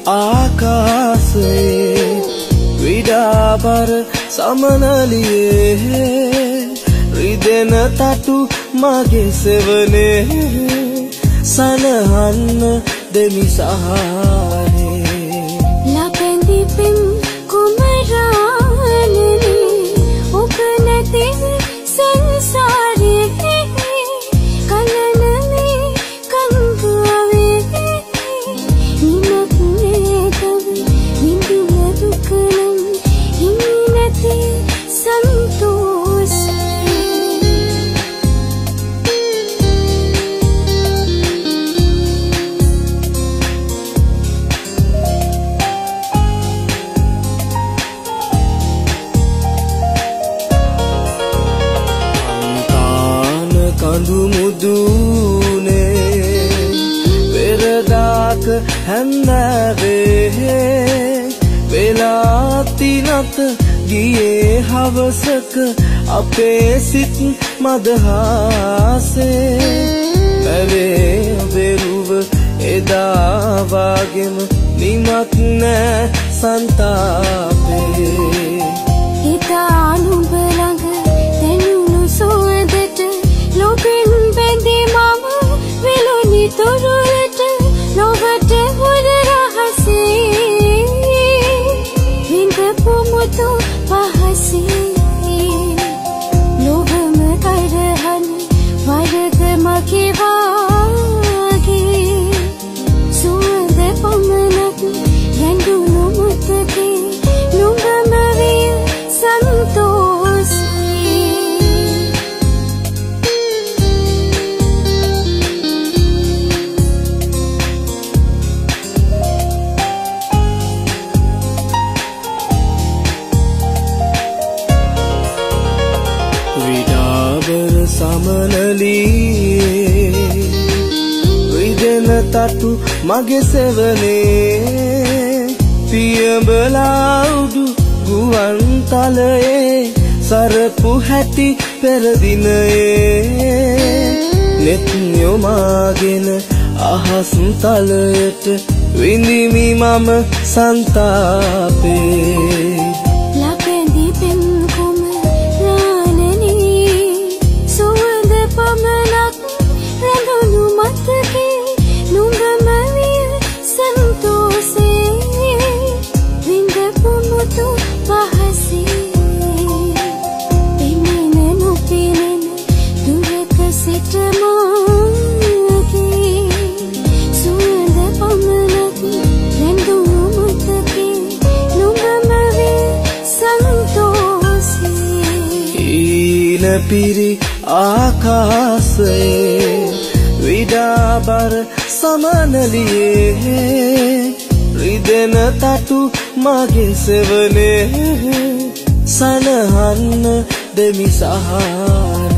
ආකාශයේ විඩාබර සමනලියේ රිදෙන තටු මගේ සෙවනේ සනහන්න දෙමි සහානේ ලපෙන්දි පින් කුමරානනේ ඔබ නැති සංසාරයේ කලනනේ කංගුවේ නිමක් නේතව නිදුම දුකනම් හිමි නැති සන්තෝෂ කඳු මුදුනේ පෙරදාක හැන්දෑවේ වෙලාති නැත ගියේ හවසක අපේ සිත් මදහාසේ මැවේ බෙරුව එදා වාගෙම නිමක් නෑ සන්තාපේ හිතා නුඹ ළඟ දැනුණු සුවඳට ලෝකෙන් බැඳි මම විලුනි තොරලට ලොවට හොර රහසේ විඳපු මුතු පහසේ ලෝභම කරහන වරද මගේ වාගේ සුවඳ පමණක් රැඳුණු මුතකේ නුඹම විය සන්තෝෂී විඩාබර සමනලියේ රිදෙන තටු මගේ සෙවනේ පියඹලා උඩු ගුවන් තලයේ සරපු හැටි පෙරදිනයේ නෙත් යොමාගෙන අහස් තලයට විඳිමි මම සන්තාපේ ලපෙන්දි පින් කුමරානනේ සුවඳ පමණක් රැඳුණු මතකේ නුඹම විය සන්තෝෂේ විඳපු මුතු පහසේ පෙනෙන නොපෙනෙන දුරක සිට මාගේ සුවඳ පමණක් රැඳුණු මතකේ නුඹම විය සන්තෝෂේ ඊන පිරි ආකාශයේ විඩාබර සමනලියේ රිදෙන තටු මගේ සෙවනේ සනහන්න දෙමි සහානේ